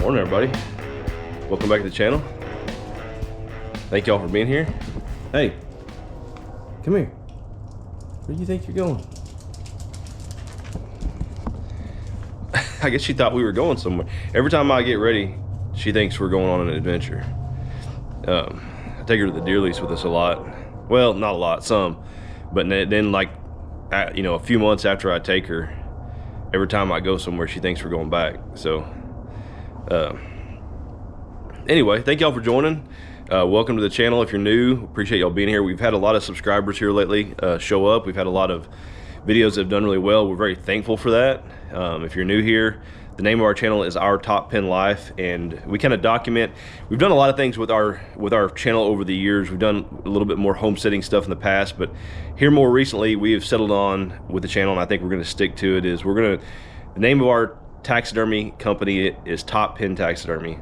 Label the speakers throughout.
Speaker 1: Morning, everybody. Welcome back to the channel. Thank y'all for being here. Hey, come here. Where do you think you're going? I guess she thought we were going somewhere. Every time I get ready, she thinks we're going on an adventure. I take her to the deer lease with us a lot. Well, not a lot, some. But then like, a few months after I take her, every time I go somewhere, she thinks we're going back. So, anyway, thank y'all for joining. Welcome to the channel. If you're new, appreciate y'all being here. We've had a lot of subscribers here lately show up. We've had a lot of videos that have done really well. We're very thankful for that. If you're new here, the name of our channel is Our Top Pen Life, and we kind of document. We've done a lot of things with our channel over the years. We've done a little bit more homesteading stuff in the past, but here more recently we have settled on with the channel, and I think we're going to stick to it. The name of our taxidermy company is Top Pen Taxidermy,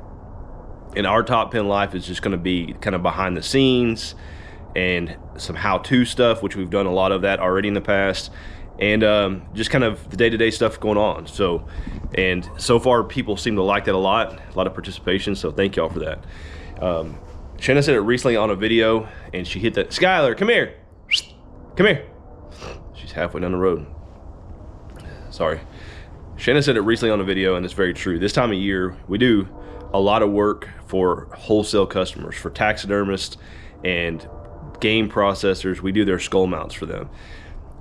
Speaker 1: and Our Top Pen Life is just going to be kind of behind the scenes and some how-to stuff, which we've done a lot of that already in the past, and just kind of the day-to-day stuff going on. So far people seem to like that a lot of participation, so thank y'all for that. Shanna said it recently on a video, and she hit that. Skylar, come here, come here. She's halfway down the road. Sorry. Shanna said it recently on a video, and it's very true. This time of year we do a lot of work for wholesale customers, for taxidermists and game processors. We do their skull mounts for them.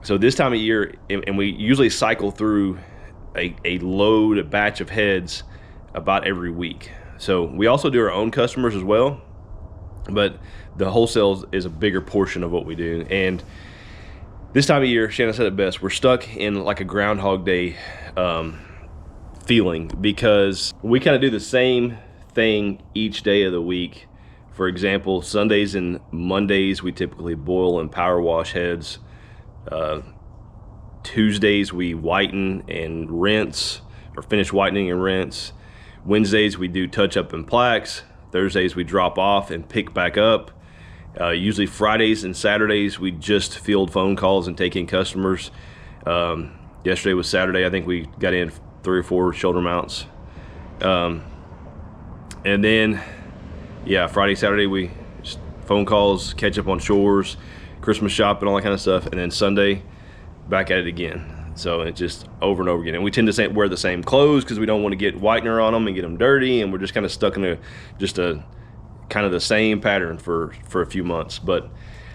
Speaker 1: So this time of year, and we usually cycle through a load, a batch of heads about every week. So we also do our own customers as well, but the wholesale is a bigger portion of what we do. And this time of year, Shanna said it best, we're stuck in like a Groundhog Day feeling, because we kind of do the same thing each day of the week. For example, Sundays and Mondays, we typically boil and power wash heads. Tuesdays we whiten and rinse, or finish whitening and rinse. Wednesdays we do touch up and plaques. Thursdays we drop off and pick back up. Usually Fridays and Saturdays we just field phone calls and take in customers. Yesterday was Saturday. I think we got in 3 or 4 shoulder mounts. And then, yeah, Friday, Saturday we just phone calls, catch up on chores, Christmas shopping, all that kind of stuff, and then Sunday back at it again. So it's just over and over again, and we tend to wear the same clothes because we don't want to get whitener on them and get them dirty, and we're just kind of stuck in a kind of the same pattern for a few months. But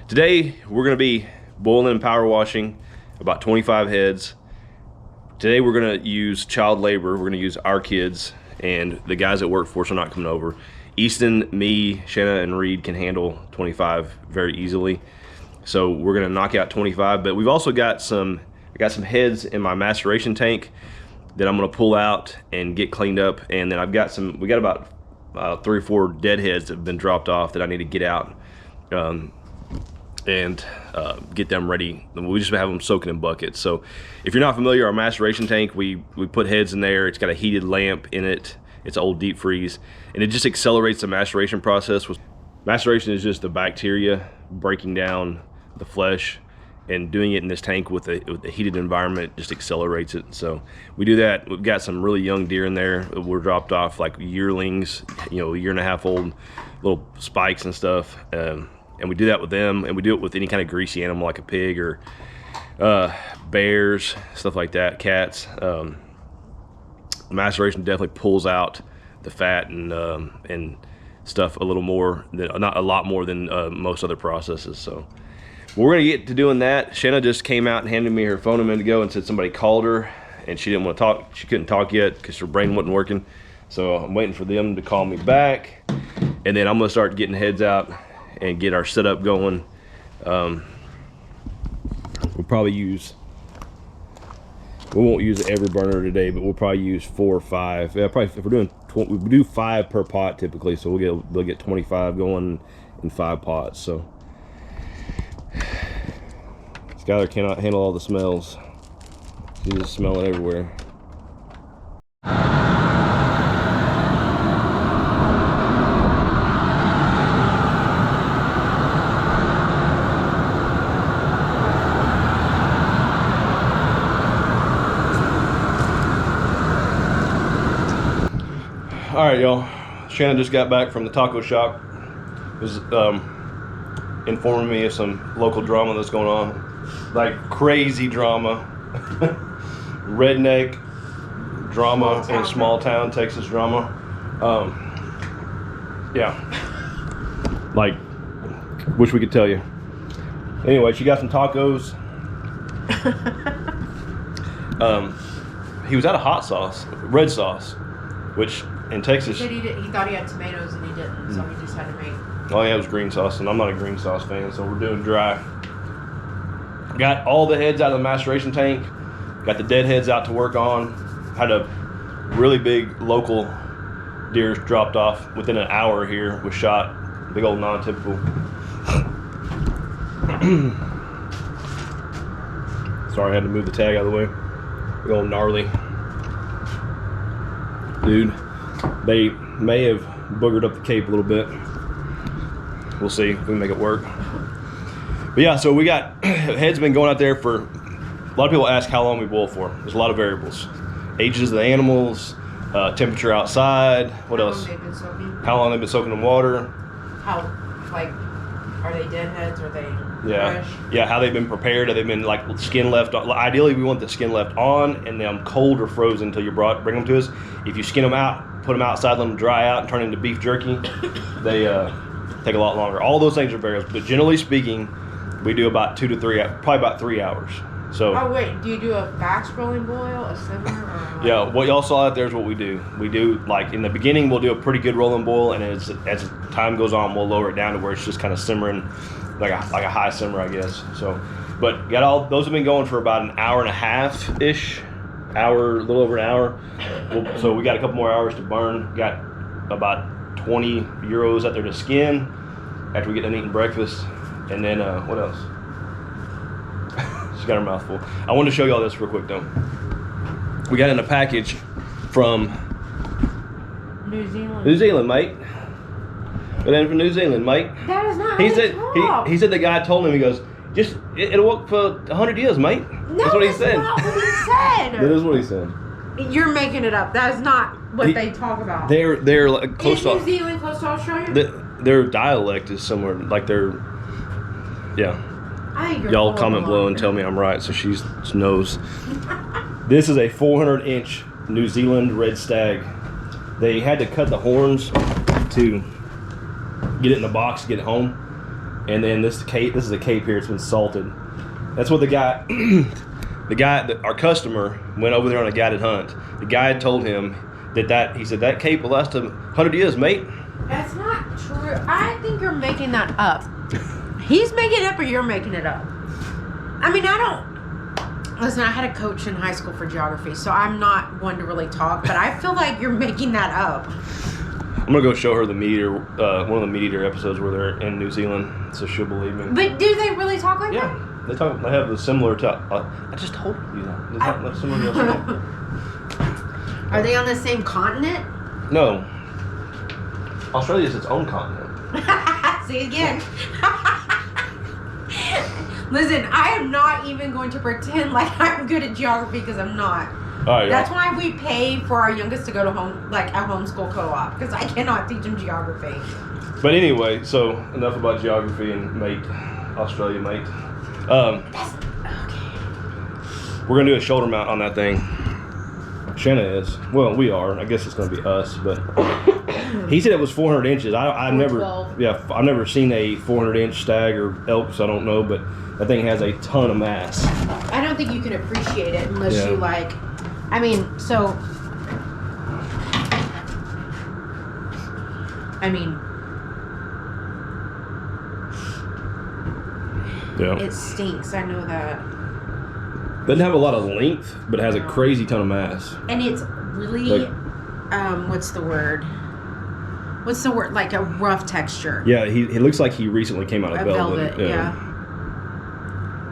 Speaker 1: today we're going to be boiling and power washing about 25 heads. Today we're going to use child labor. We're going to use our kids, and the guys that work for us are not coming over. Easton, me, Shanna, and Reed can handle 25 very easily. So we're gonna knock out 25, but we've also got I got some heads in my maceration tank that I'm gonna pull out and get cleaned up. And then we got about 3 or 4 dead heads that have been dropped off that I need to get out and get them ready. We just have them soaking in buckets. So if you're not familiar, our maceration tank, we put heads in there. It's got a heated lamp in it. It's old deep freeze, and it just accelerates the maceration process. Maceration is just the bacteria breaking down the flesh, and doing it in this tank with a heated environment just accelerates it. So we do that. We've got some really young deer in there. We're dropped off like yearlings, a year and a half old, little spikes and stuff. And we do that with them, and we do it with any kind of greasy animal like a pig or bears, stuff like that, cats. Maceration definitely pulls out the fat and stuff a little more, not a lot more than most other processes. So we're gonna get to doing that. Shanna just came out and handed me her phone a minute ago and said somebody called her, and she didn't want to talk. She couldn't talk yet because her brain wasn't working. So I'm waiting for them to call me back, and then I'm gonna start getting heads out and get our setup going. We'll probably we won't use every burner today, but we'll probably use 4 or 5. Yeah, probably if we're doing we do 5 per pot typically, so we'll get 25 going in 5 pots. So Skylar cannot handle all the smells. She's just smelling everywhere. All right, y'all. Shannon just got back from the taco shop. Was informing me of some local drama that's going on, like crazy drama, redneck drama in small town Texas drama. Yeah, like wish we could tell you. Anyway, she got some tacos. He was out of hot sauce, red sauce, which in Texas.
Speaker 2: He thought he had tomatoes and he didn't, so he just had to make.
Speaker 1: Oh yeah, it was green sauce, and I'm not a green sauce fan, so we're doing dry. Got all the heads out of the maceration tank. Got the dead heads out to work on. Had a really big local deer dropped off within an hour here. Was shot. Big old non-typical. Sorry, I had to move the tag out of the way. Big old gnarly. Dude, they may have boogered up the cape a little bit. We'll see if we can make it work. But yeah, so we got heads been going out there for, a lot of people ask how long we boil for. There's a lot of variables. Ages of the animals, temperature outside, what else? How long they've been soaking in water.
Speaker 2: How, like, are they dead heads? Are they fresh?
Speaker 1: Yeah, how they've been prepared. Have they been like skin left on? Ideally, we want the skin left on and them cold or frozen until you bring them to us. If you skin them out, put them outside, let them dry out and turn into beef jerky, they take a lot longer. All those things are variables, but generally speaking, we do about 2 to 3, probably about 3 hours. So.
Speaker 2: Oh wait, do you do a fast rolling boil, a simmer, or? Like...
Speaker 1: Yeah, what y'all saw out there is what we do. We do, like in the beginning, we'll do a pretty good rolling boil, and as time goes on, we'll lower it down to where it's just kind of simmering, like a high simmer, I guess. So, but got all those have been going for about an hour and a half ish, a little over an hour. So we got a couple more hours to burn. Got about 20 euros out there to skin after we get done eating breakfast, and then what else? She's got her mouth full. I wanted to show y'all this real quick though. We got in a package from
Speaker 2: New Zealand.
Speaker 1: New Zealand, mate. Got in from New Zealand, mate.
Speaker 2: That is not.
Speaker 1: He said he said the guy told him, he goes, just it'll work for 100 years, mate.
Speaker 2: No,
Speaker 1: that's what he said.
Speaker 2: Not what he said.
Speaker 1: That is what he said.
Speaker 2: You're making it up. That is not what they talk about.
Speaker 1: They're like close to
Speaker 2: New Zealand close to Australia.
Speaker 1: Their dialect is similar, like they're, yeah.
Speaker 2: I think
Speaker 1: y'all comment below and tell me I'm right, so she knows. This is a 400-inch New Zealand red stag. They had to cut the horns to get it in the box to get it home, and then this is a cape here. It's been salted. That's what the guy, our customer went over there on a guided hunt. The guide told him he said that cape will last 100 years, mate.
Speaker 2: That's not true. I think you're making that up. He's making it up, or you're making it up. I mean, listen, I had a coach in high school for geography, so I'm not one to really talk, but I feel like you're making that up.
Speaker 1: I'm gonna go show her the meat eater, one of the meat eater episodes where they're in New Zealand, so she'll believe me.
Speaker 2: But do they really talk like that?
Speaker 1: Yeah, they have the similar talk. I just told you that. They talk like similar to
Speaker 2: Are they on the same continent?
Speaker 1: No. Australia is its own continent.
Speaker 2: See again. Listen, I am not even going to pretend like I'm good at geography because I'm not.
Speaker 1: Right,
Speaker 2: that's why we pay for our youngest to go to a homeschool co-op, because I cannot teach him geography.
Speaker 1: But anyway, so enough about geography and mate, Australia mate.
Speaker 2: Okay.
Speaker 1: We're gonna do a shoulder mount on that thing. Shanna is. Well, we are. I guess it's gonna be us, but he said it was 400 inches. I've never seen a 400-inch stag or elk, so I don't know, but that thing has a ton of mass.
Speaker 2: I don't think you can appreciate it unless you like. I mean, it stinks. I know that.
Speaker 1: Doesn't have a lot of length, but it has a crazy ton of mass.
Speaker 2: And it's really, what's the word? Like a rough texture.
Speaker 1: Yeah, he looks like he recently came out of velvet.
Speaker 2: Yeah.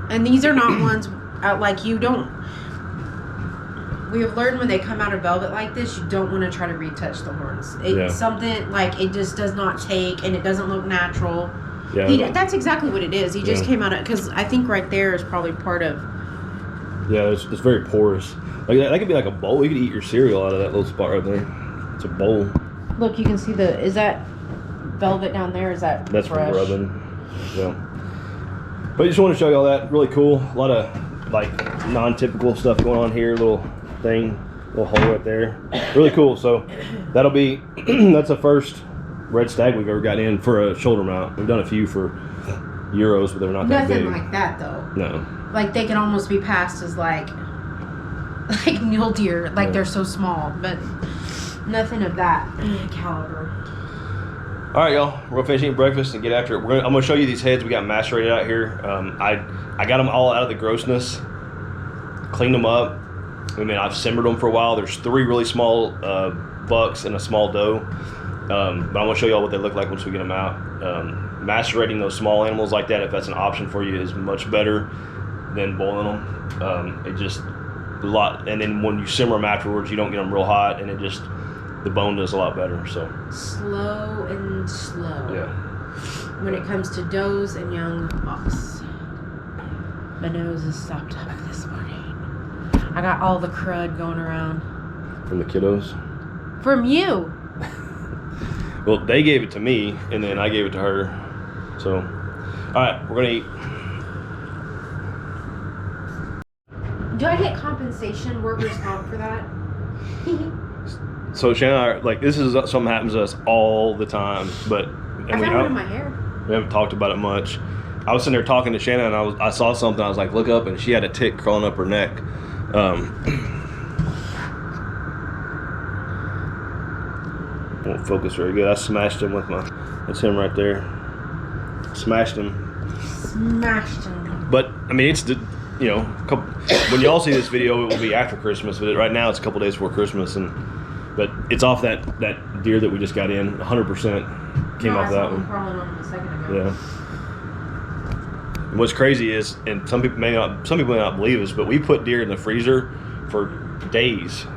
Speaker 2: And these are not ones like you don't. We have learned when they come out of velvet like this, you don't want to try to retouch the horns. It's something like it just does not take, and it doesn't look natural. Yeah, that's exactly what it is. He just came out of, because I think right there is probably part of.
Speaker 1: Yeah, it's very porous. Like that could be like a bowl. You could eat your cereal out of that little spot right there. It's a bowl.
Speaker 2: Look, you can see is that velvet down there? Is that
Speaker 1: That's
Speaker 2: fresh?
Speaker 1: from rubbing. Yeah. But I just want to show you all that. Really cool. A lot of like non-typical stuff going on here. Little thing, little hole right there. Really cool. So that'll be that's the first red stag we've ever got in for a shoulder mount. We've done a few for Euros, but they're not that big.
Speaker 2: Nothing like that though.
Speaker 1: No.
Speaker 2: Like they can almost be passed as like mule deer. Like they're so small, but nothing of that caliber.
Speaker 1: All right, y'all. We're gonna finish eating breakfast and get after it. I'm gonna show you these heads we got macerated out here. I got them all out of the grossness, cleaned them up. I mean, I've simmered them for a while. There's 3 really small bucks and a small doe. But I'm gonna show y'all what they look like once we get them out. Macerating those small animals like that, if that's an option for you, is much better than boiling them. It just a lot, and then when you simmer them afterwards, you don't get them real hot, and it just the bone does a lot better. So
Speaker 2: slow and slow.
Speaker 1: Yeah.
Speaker 2: When it comes to does and young bucks, my nose is stopped up this morning. I got all the crud going around.
Speaker 1: From the kiddos.
Speaker 2: From you.
Speaker 1: Well, they gave it to me, and then I gave it to her. So, all right, we're gonna eat.
Speaker 2: Do I get compensation, workers' comp, for that?
Speaker 1: So Shannon and I, like, this is something that happens to us all the time, but
Speaker 2: I found one in my hair.
Speaker 1: We haven't talked about it much. I was sitting there talking to Shannon, and I saw something. I was like, look up, and she had a tick crawling up her neck. Won't focus very good. I smashed him with my. That's him right there. Smashed him.
Speaker 2: Smashed him.
Speaker 1: But I mean, it's the when y'all see this video, it will be after Christmas. But right now, it's a couple days before Christmas, but it's off that deer that we just got in. 100% came off that one.
Speaker 2: Crawling on him a second ago.
Speaker 1: Yeah. And what's crazy is, and some people may not believe us, but we put deer in the freezer for days,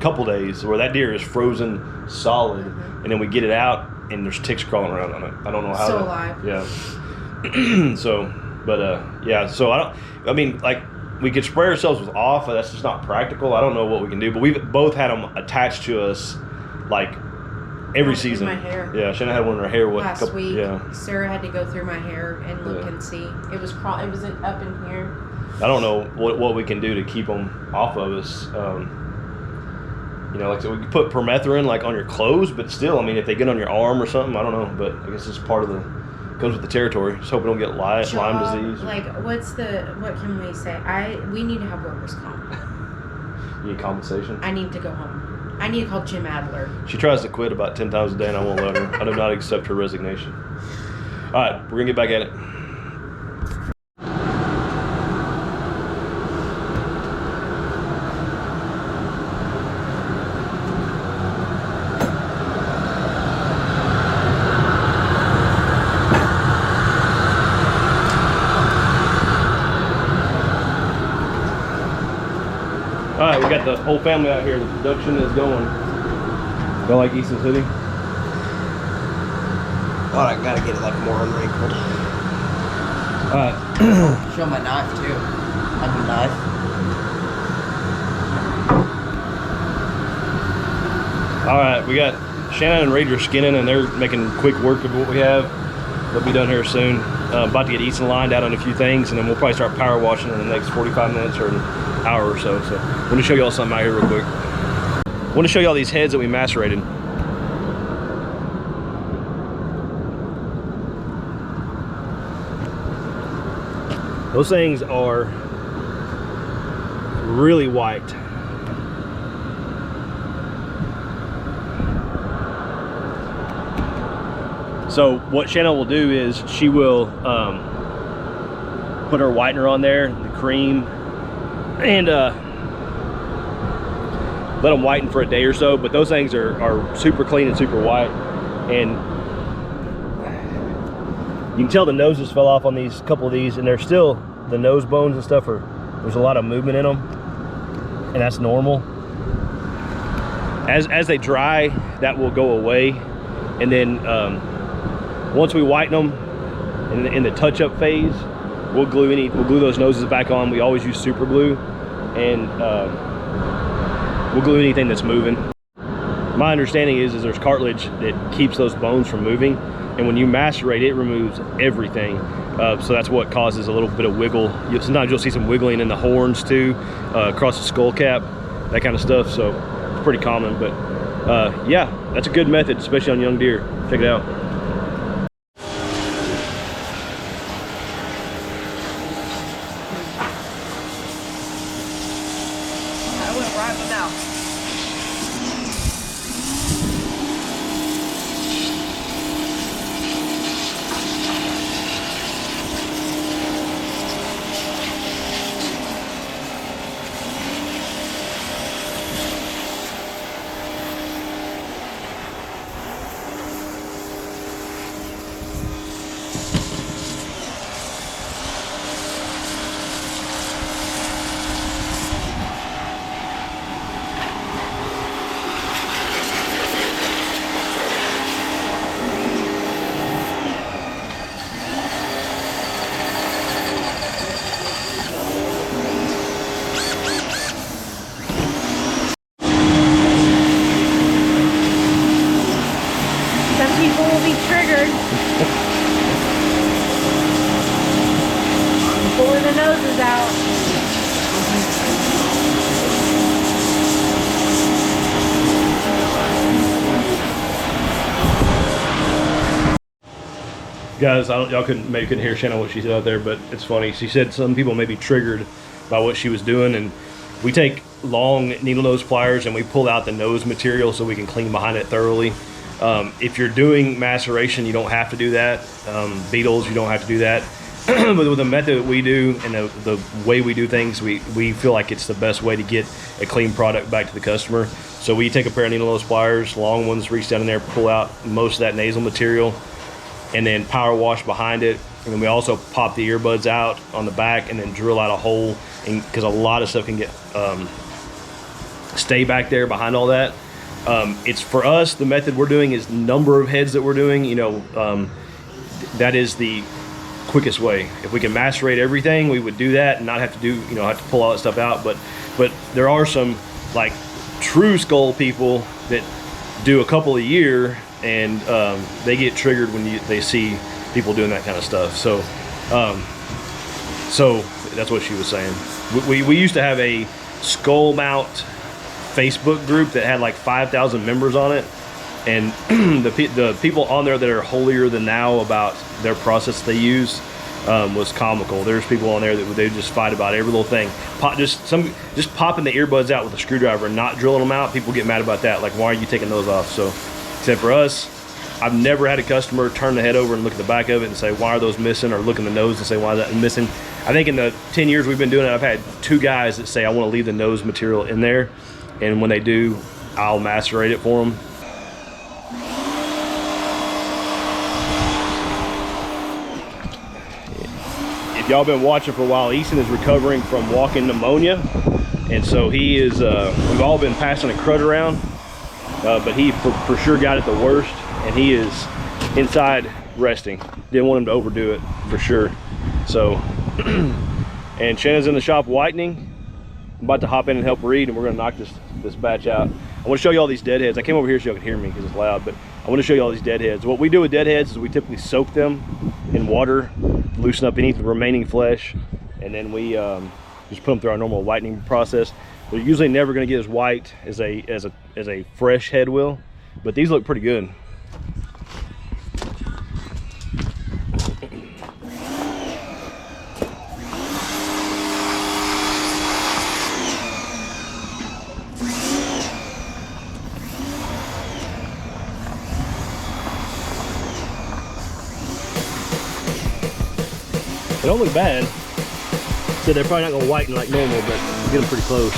Speaker 1: couple days, where that deer is frozen solid, and then we get it out, and there's ticks crawling around on it. I don't know how.
Speaker 2: So alive.
Speaker 1: Yeah. So, but yeah. So I mean, like, we could spray ourselves with off, but that's just not practical. I don't know what we can do, but we've both had them attached to us, like, every season.
Speaker 2: In my hair.
Speaker 1: Yeah, Shannon had one in her hair.
Speaker 2: Last week,
Speaker 1: yeah.
Speaker 2: Sarah had to go through my hair and look and see. It was up in here.
Speaker 1: I don't know what we can do to keep them off of us. Like so we could put permethrin like on your clothes, but still, I mean, if they get on your arm or something, I don't know. But I guess it's part of comes with the territory. Just hope we don't get Lyme disease.
Speaker 2: Like, what can we say? We need to have workers' comp.
Speaker 1: You need compensation?
Speaker 2: I need to go home. I need to call Jim Adler.
Speaker 1: She tries to quit about 10 times a day, and I won't let her. I do not accept her resignation. All right, we're going to get back at it. All right, we got the whole family out here. The production is going. Y'all like Easton City?
Speaker 3: Oh, I gotta get it like more unwrinkled.
Speaker 1: All right.
Speaker 3: Show my knife too. I have a knife.
Speaker 1: All right, we got Shannon and Rager skinning, and they're making quick work of what we have. They'll be done here soon. About to get Easton lined out on a few things, and then we'll probably start power washing in the next 45 minutes or an hour or so. So I want to show y'all something out here real quick. I want to show y'all these heads that we macerated. Those things are really white. So what Shannon will do is she will put her whitener on there, the cream, and let them whiten for a day or so. But those things are super clean and super white, and you can tell the noses fell off on these couple of these, and they're still, the nose bones and stuff there's a lot of movement in them, and that's normal. As they dry, that will go away, and then once we whiten them in the touch-up phase, we'll glue those noses back on. We always use super glue, and we'll glue anything that's moving. my understanding is there's cartilage that keeps those bones from moving, and when you macerate, it removes everything. So that's what causes a little bit of wiggle. Sometimes you'll see some wiggling in the horns too, across the skull cap, that kind of stuff. So it's pretty common, but yeah, that's a good method, especially on young deer. Check it out.
Speaker 3: I went right with now.
Speaker 2: People will be triggered. Pulling the noses out.
Speaker 1: Guys, y'all maybe couldn't hear Shannon what she said out there, but it's funny. She said some people may be triggered by what she was doing, and we take long needle nose pliers and we pull out the nose material so we can clean behind it thoroughly. If you're doing maceration, you don't have to do that. Beetles, you don't have to do that. But with the method that we do and the way we do things, we feel like it's the best way to get a clean product back to the customer. So we take a pair of needle nose pliers, long ones, reach down in there, pull out most of that nasal material, and then power wash behind it. And then we also pop the earbuds out on the back and then drill out a hole, because a lot of stuff can get stay back there behind all that. It's for us, the method we're doing is number of heads that we're doing. You know, that is the quickest way. If we can macerate everything, we would do that and not have to do, you know, have to pull all that stuff out. But there are some like true skull people that do a couple a year, and they get triggered when they see people doing that kind of stuff. So so that's what she was saying. We used to have a skull mount Facebook group that had like 5,000 members on it, and the people on there that are holier than thou about their process they use was comical. There's people on there that they just fight about every little thing. Just popping the earbuds out with a screwdriver and not drilling them out. People get mad about that. Like, why are you taking those off? So, except for us, I've never had a customer turn the head over and look at the back of it and say, why are those missing? Or look in the nose and say, why is that missing? I think in the 10 years we've been doing it, I've had 2 guys that say, I want to leave the nose material in there. And when they do, I'll macerate it for them. If y'all been watching for a while, Easton is recovering from walking pneumonia. And so he is, we've all been passing a crud around, but he for sure got it the worst. And he is inside resting. Didn't want him to overdo it, for sure. So, and Shannon's in the shop whitening. I'm about to hop in and help Reed, and we're gonna knock this batch out. I want to show you all these deadheads. I came over here so y'all could hear me because it's loud, but I want to show you all these deadheads. What we do with deadheads is we typically soak them in water, loosen up any remaining flesh, and then we just put them through our normal whitening process. They're usually never gonna get as white as a fresh head will, but these look pretty good. They don't look bad. So they're probably not gonna whiten like normal, but get them pretty close.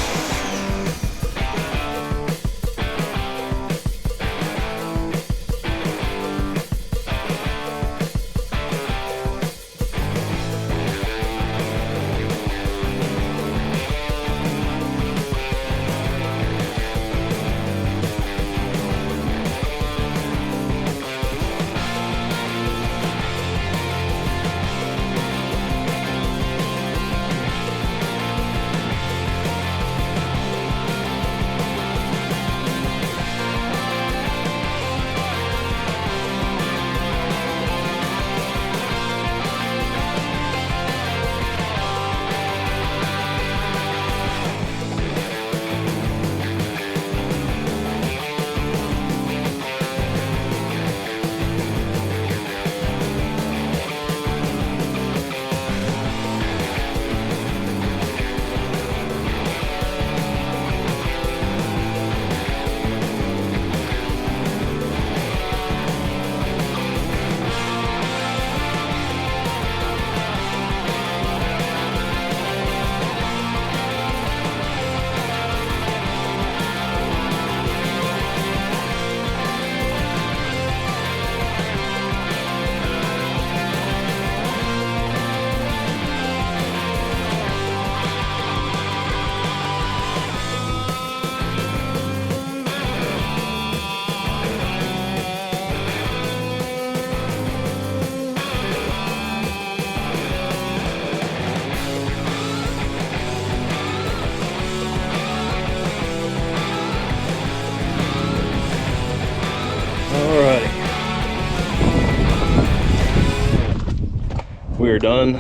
Speaker 1: we are done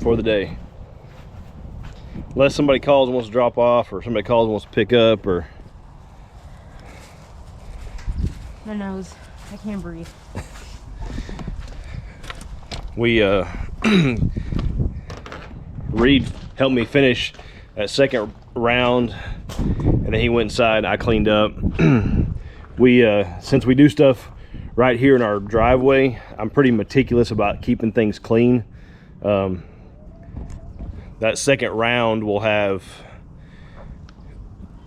Speaker 1: for the day. Unless somebody calls and wants to drop off, or somebody calls and wants to pick up, or...
Speaker 2: My nose. I can't breathe.
Speaker 1: We, Reed helped me finish that second round, and then he went inside, I cleaned up. Since we do stuff right here in our driveway, I'm pretty meticulous about keeping things clean. That second round will have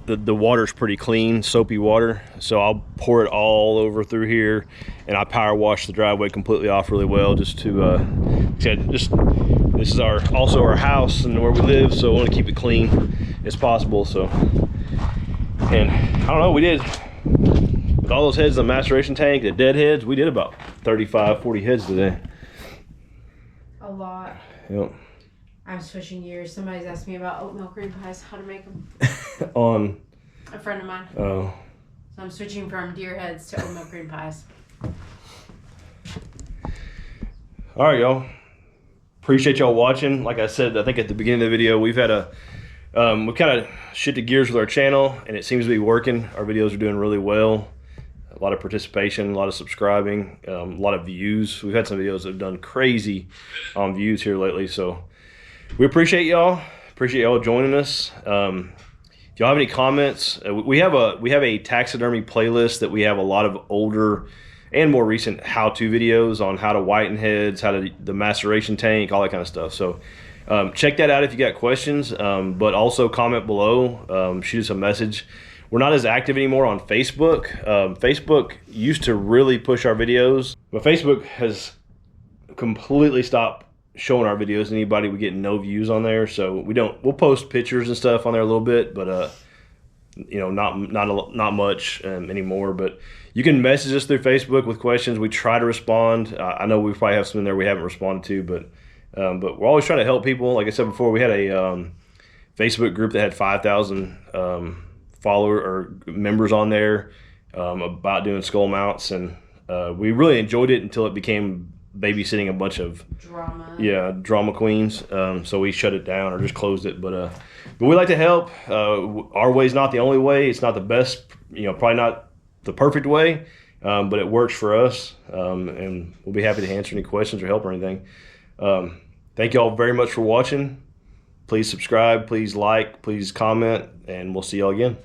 Speaker 1: the water's pretty clean, soapy water, so I'll pour it all over through here, and I power wash the driveway completely off really well, just to this is also our house and where we live, so I want to keep it clean as possible. So, and I don't know, we did, with all those heads in the maceration tank, the dead heads, we did about 35-40 heads today.
Speaker 2: A lot.
Speaker 1: Yep.
Speaker 2: I'm switching gears. Somebody's asked me about oatmeal cream pies, how to make them.
Speaker 1: On
Speaker 2: a friend of mine.
Speaker 1: Oh.
Speaker 2: So I'm switching from deer heads to oatmeal cream pies.
Speaker 1: All right, y'all. Appreciate y'all watching. Like I said, I think at the beginning of the video, we've had we kind of shifted gears with our channel, and it seems to be working. Our videos are doing really well. A lot of participation, a lot of subscribing, a lot of views. We've had some videos that have done crazy on views here lately, so we appreciate y'all. Appreciate y'all joining us. If y'all have any comments, we have a taxidermy playlist that we have a lot of older and more recent how-to videos on how to whiten heads, how to the maceration tank, all that kind of stuff. So check that out if you got questions, but also comment below, shoot us a message. We're not as active anymore on Facebook. Facebook used to really push our videos, but Facebook has completely stopped showing our videos to anybody. We get no views on there, so we'll post pictures and stuff on there a little bit, but you know, not much anymore. But you can message us through Facebook with questions. We try to respond. I know we probably have some in there we haven't responded to, but we're always trying to help people. Like I said before, we had a Facebook group that had 5,000 followers or members on there about doing skull mounts, and we really enjoyed it until it became babysitting a bunch of drama queens. So we shut it down or just closed it. But we like to help. Our way is not the only way. It's not the best, you know, probably not the perfect way, but it works for us. And we'll be happy to answer any questions or help or anything. Thank you all very much for watching. Please subscribe, please like, please comment, and we'll see y'all again.